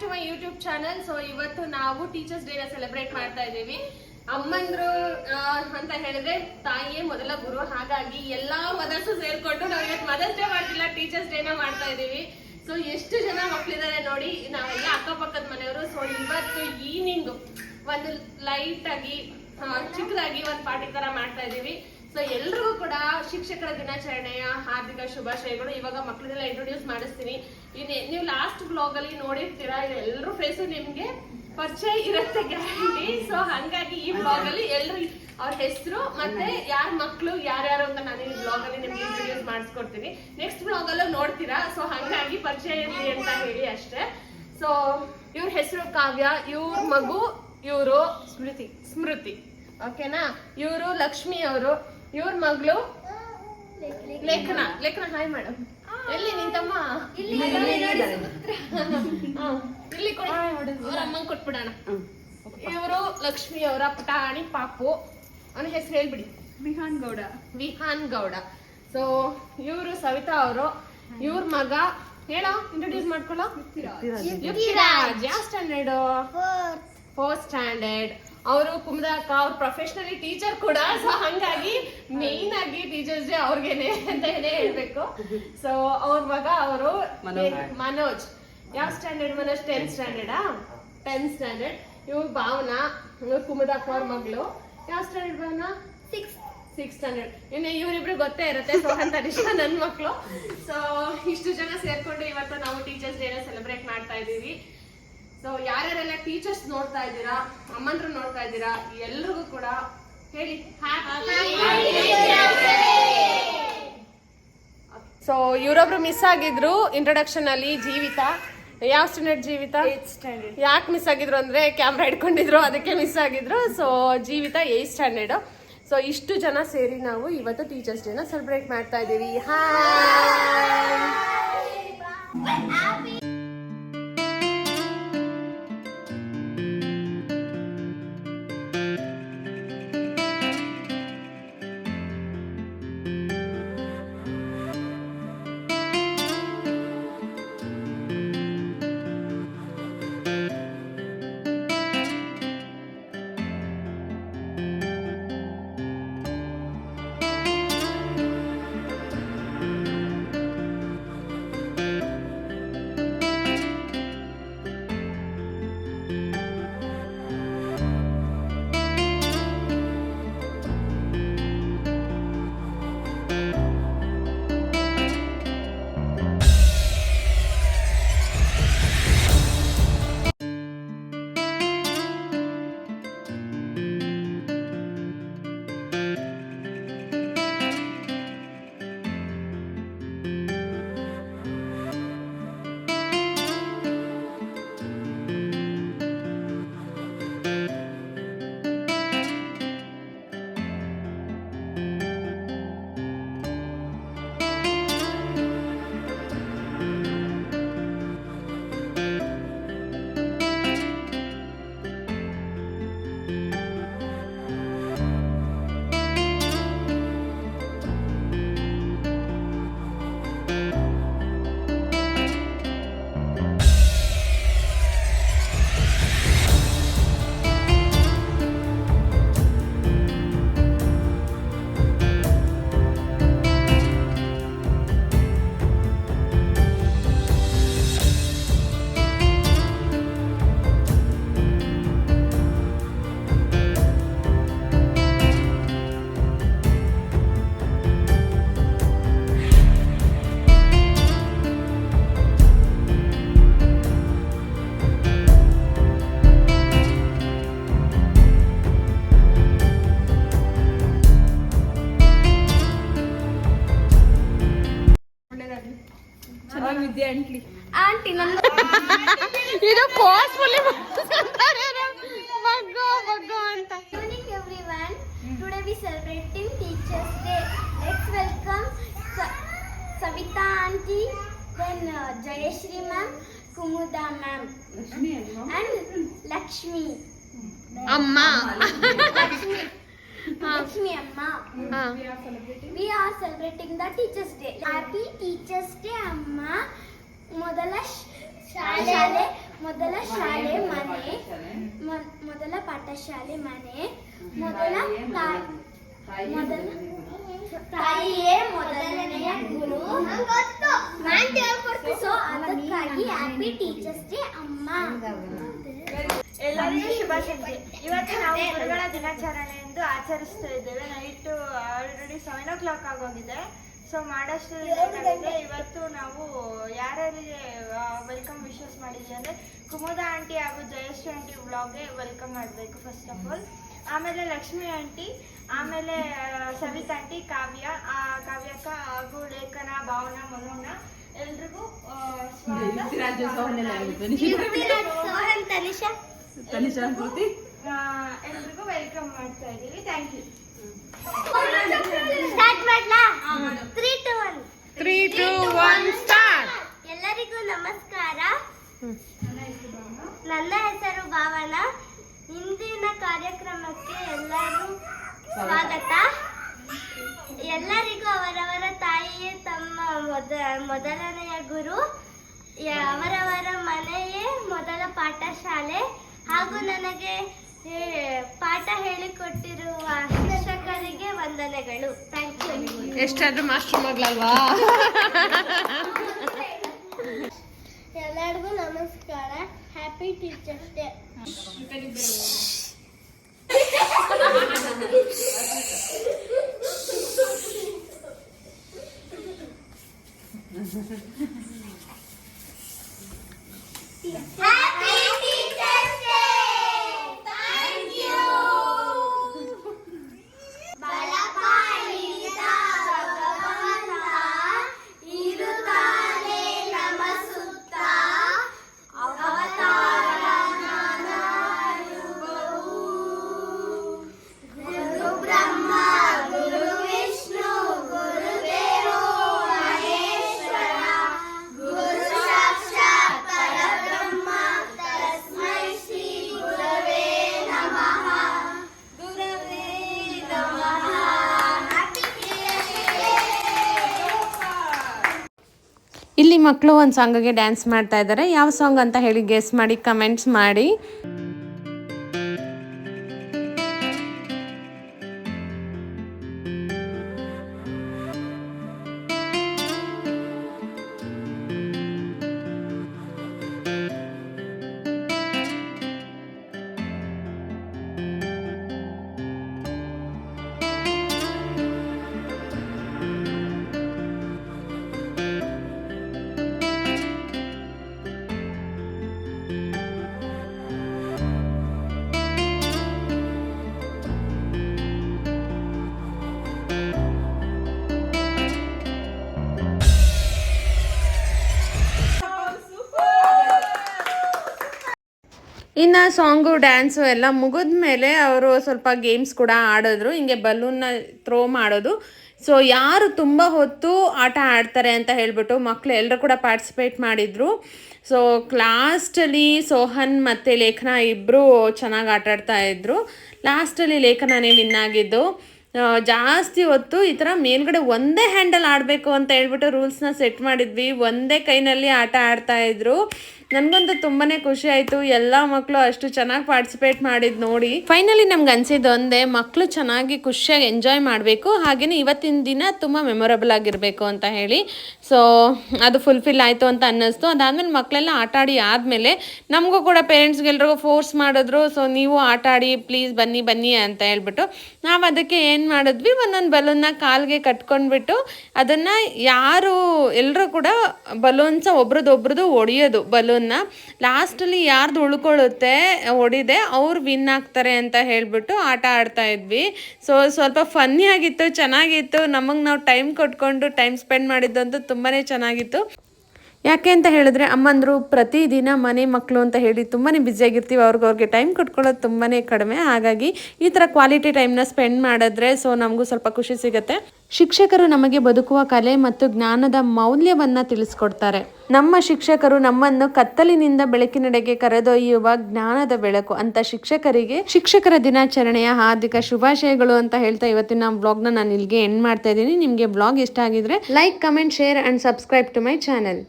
To my YouTube channel. So ಇವತ್ತು ನಾವು teachers ಡೇನ celebrate ಮಾಡ್ತಾ ಇದ್ದೀವಿ. ಅಮ್ಮಂದ್ರು ಅಂತ ಹೇಳಿದ್ರೆ ತಾಯಿಯೇ ಮೊದಲ ಗುರು, ಹಾಗಾಗಿ ಎಲ್ಲಾ ಮದರ್ಸ್ ಸೇರ್ಕೊಂಡು ನಾವು ಇವತ್ತು ಮದರ್ಸ್ ಡೇ ಮಾಡ್ತಿಲ್ಲ, ಟೀಚರ್ಸ್ ಡೇನ ಮಾಡ್ತಾ ಇದೀವಿ. ಸೊ ಎಷ್ಟು ಜನ ಮಕ್ಳಿದ್ದಾರೆ ನೋಡಿ, ನಾವೆಲ್ಲ ಅಕ್ಕಪಕ್ಕದ ಮನೆಯವರು. ಸೊ ಇವತ್ತು ಈವ್ನಿಂಗ್ ಒಂದು ಲೈಟ್ ಆಗಿ ಚಿಕ್ಕದಾಗಿ ಒಂದು ಪಾರ್ಟಿ ತರ ಮಾಡ್ತಾ ಇದೀವಿ. ಸೊ ಎಲ್ರಿಗೂ ಕೂಡ ಶಿಕ್ಷಕರ ದಿನಾಚರಣೆಯ ಹಾರ್ದಿಕ ಶುಭಾಶಯಗಳು. ಇವಾಗ ಮಕ್ಕಳನ್ನೆಲ್ಲ ಇಂಟ್ರೊಡ್ಯೂಸ್ ಮಾಡಿಸ್ತೀನಿ. ನೀವು ಲಾಸ್ಟ್ ಬ್ಲಾಗ್ ಅಲ್ಲಿ ನೋಡಿರ್ತೀರಾ, ಎಲ್ಲರೂ ಫೇಸು ನಿಮ್ಗೆ ಪರಿಚಯ ಇರುತ್ತೆ ಗ್ಯಾರಂಟಿ. ಸೊ ಹಂಗಾಗಿ ಈ ಬ್ಲಾಗ್ ಅಲ್ಲಿ ಎಲ್ರು ಅವ್ರ ಹೆಸರು ಮತ್ತೆ ಯಾರ ಮಕ್ಳು ಯಾರ್ಯಾರು ಅಂತ ನಾನು ಈ ಬ್ಲಾಗ್ ಅಲ್ಲಿ ನಿಮ್ಗೆ ಇಂಟ್ರೊಡ್ಯೂಸ್ ಮಾಡಿಸ್ಕೊಡ್ತೀನಿ. ನೆಕ್ಸ್ಟ್ ಬ್ಲಾಗ್ ಅಲ್ಲೂ ನೋಡ್ತೀರಾ. ಸೊ ಹಂಗಾಗಿ ಪರಿಚಯ ಇರ್ಲಿ ಅಂತ ಹೇಳಿ ಅಷ್ಟೇ. ಸೊ ಇವ್ರ ಹೆಸರು ಕಾವ್ಯ, ಇವ್ರ ಮಗು ಇವರು ಸ್ಮೃತಿ ಓಕೆನಾ. ಇವರು ಲಕ್ಷ್ಮಿ ಅವರು, ಇವ್ರ ಮಗಳು ಲೇಖನ. Hi madam. ಎಲ್ಲಿ ನಿಂತಮ್ಮ? ಇಲ್ಲಿ ಕೊಡಿ, ಅವ್ರ ಅಮ್ಮಂಗ್ ಕೊಟ್ಬಿಡೋಣ. ಇವರು ಲಕ್ಷ್ಮಿ ಅವರ ಪುಟಾಣಿ ಪಾಪು. ಅವನ ಹೆಸರು ಹೇಳ್ಬಿಡಿ. ವಿಹಾನ್ ಗೌಡ. ಸೊ ಇವರು ಸವಿತಾ ಅವರು, ಇವ್ರ ಮಗ ಹೇಳೋ, ಇಂಟ್ರೊಡ್ಯೂಸ್ ಮಾಡ್ಕೊಳ್ಳೋ. ಯುಕ್ತಿರಾಜ್. ಯಾವ ಸ್ಟ್ಯಾಂಡರ್ಡ್? 4th standard. ಅವರು ಕುಮದಾಕ, ಅವ್ರು ಪ್ರೊಫೆಷನಲಿ ಟೀಚರ್ ಕೂಡ. ಸೊ ಹಂಗಾಗಿ ಮೇನ್ ಆಗಿ ಟೀಚರ್ಸ್ ಡೇ ಅವ್ರಿಗೇನೆ ಅಂತ ಹೇಳ್ಬೇಕು. ಸೊ ಅವ್ರ ಮಗ ಅವರು ಮನೋಜ್. ಯಾವ standard Manoj? 10th ಸ್ಟ್ಯಾಂಡರ್ಡಾ? 10th standard. ಇವ್ರು ಭಾವನಾ, ಇವ್ರು ಕುಮದಾಕ ಅವ್ರ ಮಗಳು. ಯಾವ ಸ್ಟ್ಯಾಂಡರ್ಡ್ ಭಾವನಾ? 6th standard. ಇನ್ನು ಇವ್ರಿಬ್ರು ಗೊತ್ತೇ ಇರುತ್ತೆ, ಸೋಹನ್ ತನಿಷಾ ನನ್ನ ಮಕ್ಕಳು. ಸೊ ಇಷ್ಟು ಜನ ಸೇರ್ಕೊಂಡು ಇವತ್ತು ನಾವು ಟೀಚರ್ಸ್ ಡೇನ ಸೆಲೆಬ್ರೇಟ್ ಮಾಡ್ತಾ ಇದೀವಿ. ಸೊ ಯಾರ್ಯಾರೆಲ್ಲ ಟೀಚರ್ಸ್ ನೋಡ್ತಾ ಇದ್ದೀರಾ, ಅಮ್ಮಂದ್ರು ನೋಡ್ತಾ ಇದ್ದೀರಾ, ಎಲ್ರಿಗೂ ಕೂಡ ಹೇಳಿ ಸೊ ಇವರೊಬ್ರು ಮಿಸ್ ಆಗಿದ್ರು ಇಂಟ್ರೊಡಕ್ಷನ್ ಅಲ್ಲಿ. ಜೀವಿತ. ಯಾವ ಸ್ಟ್ಯಾಂಡರ್ಡ್ ಜೀವಿತ? 8th standard. ಯಾಕೆ ಮಿಸ್ ಆಗಿದ್ರು ಅಂದ್ರೆ ಕ್ಯಾಮ್ರಾ ಇಟ್ಕೊಂಡಿದ್ರು, ಅದಕ್ಕೆ ಮಿಸ್ ಆಗಿದ್ರು. ಸೊ ಜೀವಿತ 8th ಸ್ಟ್ಯಾಂಡರ್ಡ್. ಸೊ ಇಷ್ಟು ಜನ ಸೇರಿ ನಾವು ಇವತ್ತು ಟೀಚರ್ಸ್ ಡೇನ ಸೆಲೆಬ್ರೇಟ್ ಮಾಡ್ತಾ ಇದ್ದೀವಿ. ಆಂಟಿ ನನ್ನ ಇದು ಫೋರ್ಸ್ಫುಲಿ ಬಗ್ಗೋ ಅಂತ. Evening everyone. Today we celebrating Teachers Day. Let's welcome Savita aunty, then Jayashri ma'am, Kumuda ma'am, and Lakshmi. Amma. Lakshmi Amma. We are celebrating the Teachers Day. Happy Teachers Day Amma. ಮೊದಲ ಶಾಲೆ ಮೊದಲ ಶಾಲೆ ಮನೆ, ಮೊದಲ ಪಾಠಶಾಲೆ ಮನೆ, ಮೊದಲ ತಾಯಿಯೇ ಮೊದಲನೆಯ ಗುರು. ಸೊ ಅದಕ್ಕಾಗಿ ಹ್ಯಾಪಿ ಟೀಚರ್ಸ್ ಡೇ ಅಮ್ಮ. ಎಲ್ಲರಿಗೂ ಶುಭಾಶಯ. ಇವತ್ತು ನಾವು ಗುರುಗಳ ದಿನಾಚರಣೆ ಎಂದು ಆಚರಿಸ್ತಾ ಇದ್ದೇವೆ. ನೈಟು ಆಲ್ರೆಡಿ 7 o'clock ಆಗೋಗಿದೆ. ಸೊ ಮಾಡೋಷ್ಟು ಲೇಟಾಗಿದೆ. ಇವತ್ತು ನಾವು ಯಾರ್ಯಾರಿಗೆ ವೆಲ್ಕಮ್ ವಿಶಸ್ ಮಾಡಿದ್ವಿ ಅಂದರೆ ಕುಮುದ ಆಂಟಿ ಹಾಗೂ ಜಯಶ್ರೀ ಆಂಟಿ ವ್ಲಾಗ್ಗೆ ವೆಲ್ಕಮ್ ಮಾಡಬೇಕು ಫಸ್ಟ್ ಆಫ್ ಆಲ್. ಆಮೇಲೆ ಲಕ್ಷ್ಮಿ ಆಂಟಿ, ಆಮೇಲೆ ಸವಿತಾ ಆಂಟಿ, ಕಾವ್ಯಕ್ಕ ಹಾಗೂ ಲೇಖನ, ಭಾವನಾ, ಮನೋನ ಎಲ್ರಿಗೂ ಎಲ್ರಿಗೂ ವೆಲ್ಕಮ್ ಮಾಡ್ತಾ ಇದ್ದೀವಿ. Thank you. ಸ್ಟಾರ್ಟ್ ಮಾಡ್ಲಾ? 3, 2, 1 ಸ್ಟಾರ್ಟ್. ಎಲ್ಲರಿಗೂ ನಮಸ್ಕಾರ. ನನ್ನ ಹೆಸರು ಭಾವನಾ. ಇಂದಿನ ಕಾರ್ಯಕ್ರಮಕ್ಕೆ ಎಲ್ಲರೂ ಸ್ವಾಗತ. ಎಲ್ಲರಿಗೂ ಅವರವರ ತಾಯಿಯೇ ತಮ್ಮ ಮೊದಲನೆಯ ಗುರು, ಅವರವರ ಮನೆಯೇ ಮೊದಲ ಪಾಠಶಾಲೆ ಹಾಗೂ ನನಗೆ ಪಾಠ ಹೇಳಿಕೊಟ್ಟಿರುವ ಶಿಕ್ಷಕರಿಗೆ ವಂದನೆಗಳು. Thank you. ಎಷ್ಟಾದ್ರೂ ಮಾಸ್ಟರ್ ಮಗಳಲ್ವಾ? ಎಲ್ಲರಿಗೂ ನಮಸ್ಕಾರ. Happy teachers day. Happy Teachers Day! Thank you! ಬಲಪಾಡಿದ ಭಗವಂತ ಇರುತ್ತಾನೆ ನಮ್ಮ ಸುತ್ತ, ಅವತಾರ ನಾನಾರೂಪವು. ಗುರು ಬ್ರಹ್ಮ, ಗುರು ವಿಷ್ಣು, ಗುರುದೇವೋ ಮಹೇಶ್ವರ, ಗುರು ಸಾಕ್ಷಾತ್ ಪರಬ್ರಹ್ಮ, ತಸ್ಮೈ ಶ್ರೀ ಗುರವೇ ನಮಃ. ಗುರವೇ ನಮಃ. Happy teachers day. ಇಲ್ಲಿ ಮಕ್ಕಳು ಒಂದು ಸಾಂಗ್ಗೆ ಡ್ಯಾನ್ಸ್ ಮಾಡ್ತಾ ಇದ್ದಾರೆ. ಯಾವ ಸಾಂಗ್ ಅಂತ ಹೇಳಿ ಗೆಸ್ ಮಾಡಿ ಕಮೆಂಟ್ಸ್ ಮಾಡಿ. ಇನ್ನು ಸಾಂಗು ಡ್ಯಾನ್ಸು ಎಲ್ಲ ಮುಗಿದ ಮೇಲೆ ಅವರು ಸ್ವಲ್ಪ ಗೇಮ್ಸ್ ಕೂಡ ಆಡಿದ್ರು. ಹಿಂಗೆ ಬಲೂನ್ನ ಥ್ರೋ ಮಾಡೋದು. ಸೊ ಯಾರು ತುಂಬ ಹೊತ್ತು ಆಟ ಆಡ್ತಾರೆ ಅಂತ ಹೇಳಿಬಿಟ್ಟು ಮಕ್ಕಳು ಎಲ್ಲರೂ ಕೂಡ ಪಾರ್ಟಿಸಿಪೇಟ್ ಮಾಡಿದರು. ಸೊ ಲಾಸ್ಟಲ್ಲಿ ಸೋಹನ್ ಮತ್ತು ಲೇಖನ ಇಬ್ಬರು ಚೆನ್ನಾಗಿ ಆಟಾಡ್ತಾ ಇದ್ರು. ಲಾಸ್ಟಲ್ಲಿ ಲೇಖನನೇ ವಿನ್ ಆಗಿದ್ದು. ಜಾಸ್ತಿ ಹೊತ್ತು ಈ ಥರ ಮೇಲ್ಗಡೆ ಒಂದೇ ಹ್ಯಾಂಡಲ್ ಆಡಬೇಕು ಅಂತ ಹೇಳ್ಬಿಟ್ಟು ರೂಲ್ಸ್ನ ಸೆಟ್ ಮಾಡಿದ್ವಿ. ಒಂದೇ ಕೈನಲ್ಲಿ ಆಟ ಆಡ್ತಾಯಿದ್ರು. ನನಗಂತೂ ತುಂಬಾ ಖುಷಿ ಆಯಿತು. ಎಲ್ಲ ಮಕ್ಕಳು ಅಷ್ಟು ಚೆನ್ನಾಗಿ ಪಾರ್ಟಿಸಿಪೇಟ್ ಮಾಡಿದ್ದು ನೋಡಿ. ಫೈನಲಿ ನಮ್ಗೆ ಅನಿಸಿದ್ದು ಒಂದೇ, ಮಕ್ಕಳು ಚೆನ್ನಾಗಿ ಖುಷಿಯಾಗಿ ಎಂಜಾಯ್ ಮಾಡಬೇಕು, ಹಾಗೆಯೇ ಇವತ್ತಿನ ದಿನ ತುಂಬ ಮೆಮೊರಬಲ್ ಆಗಿರಬೇಕು ಅಂತ ಹೇಳಿ. ಸೊ ಅದು ಫುಲ್ಫಿಲ್ ಆಯಿತು ಅಂತ ಅನ್ನಿಸ್ತು. ಅದಾದಮೇಲೆ ಮಕ್ಕಳೆಲ್ಲ ಆಟ ಆಡಿ ಆದಮೇಲೆ ನಮಗೂ ಕೂಡ ಪೇರೆಂಟ್ಸ್ಗೆಲ್ರಿಗೂ ಫೋರ್ಸ್ ಮಾಡಿದ್ರು. ಸೊ ನೀವು ಆಟ ಆಡಿ ಪ್ಲೀಸ್ ಬನ್ನಿ ಬನ್ನಿ ಅಂತ ಹೇಳ್ಬಿಟ್ಟು ನಾವು ಅದಕ್ಕೆ ಏನು ಮಾಡಿದ್ವಿ, ಒಂದೊಂದು ಬಲೂನ್ನ ಕಾಲಿಗೆ ಕಟ್ಕೊಂಡ್ಬಿಟ್ಟು ಅದನ್ನು ಯಾರು ಎಲ್ಲರೂ ಕೂಡ ಬಲೂನ್ಸ ಒಬ್ರದ್ದು ಹೊಡೆಯೋದು. ಬಲೂನ್ನ ಲಾಸ್ಟಲ್ಲಿ ಯಾರ್ದು ಉಳ್ಕೊಳ್ಳುತ್ತೆ ಹೊಡಿದೆ ಅವ್ರು ವಿನ್ ಆಗ್ತಾರೆ ಅಂತ ಹೇಳ್ಬಿಟ್ಟು ಆಟ ಆಡ್ತಾ ಇದ್ವಿ. ಸೊ ಸ್ವಲ್ಪ ಫನ್ನಿ ಆಗಿತ್ತು, ಚೆನ್ನಾಗಿತ್ತು. ನಮಗೆ ನಾವು ಟೈಮ್ ಕೊಟ್ಕೊಂಡು ಟೈಮ್ ಸ್ಪೆಂಡ್ ಮಾಡಿದ್ದಂತೂ ತುಂಬಾ ಚೆನ್ನಾಗಿತ್ತು. ಯಾಕೆ ಅಂತ ಹೇಳಿದ್ರೆ ಅಮ್ಮಂದರು ಪ್ರತಿದಿನ ಮನೆ ಮಕ್ಕಳು ಅಂತ ಹೇಳಿ ತುಂಬಾ ಬ್ಯುಸಿಯಾಗಿರ್ತೀವಿ. ಅವ್ರಿಗೆ ಟೈಮ್ ಕೊಟ್ಕೊಳ್ಳೋದು ತುಂಬಾ ಕಡಿಮೆ. ಹಾಗಾಗಿ ಈ ಥರ ಕ್ವಾಲಿಟಿ ಟೈಮ್ನ ಸ್ಪೆಂಡ್ ಮಾಡಿದ್ರೆ ಸೊ ನಮಗೂ ಸ್ವಲ್ಪ ಖುಷಿ ಸಿಗುತ್ತೆ. ಶಿಕ್ಷಕರು ನಮಗೆ ಬದುಕುವ ಕಲೆ ಮತ್ತು ಜ್ಞಾನದ ಮೌಲ್ಯವನ್ನು ತಿಳಿಸ್ಕೊಡ್ತಾರೆ. ನಮ್ಮ ಶಿಕ್ಷಕರು ನಮ್ಮನ್ನು ಕತ್ತಲಿನಿಂದ ಬೆಳಕಿನೆಡೆಗೆ ಕರೆದೊಯ್ಯುವ ಜ್ಞಾನದ ಬೆಳಕು ಅಂತ ಶಿಕ್ಷಕರ ದಿನಾಚರಣೆಯ ಹಾರ್ದಿಕ ಶುಭಾಶಯಗಳು ಅಂತ ಹೇಳ್ತಾ ಇವತ್ತಿನ ಬ್ಲಾಗ್ನ ನಾನು ಇಲ್ಲಿಗೆ ಎಂಡ್ ಮಾಡ್ತಾ ಇದ್ದೀನಿ. ನಿಮಗೆ ಬ್ಲಾಗ್ ಇಷ್ಟ ಆಗಿದ್ರೆ like, comment, share and subscribe to my channel.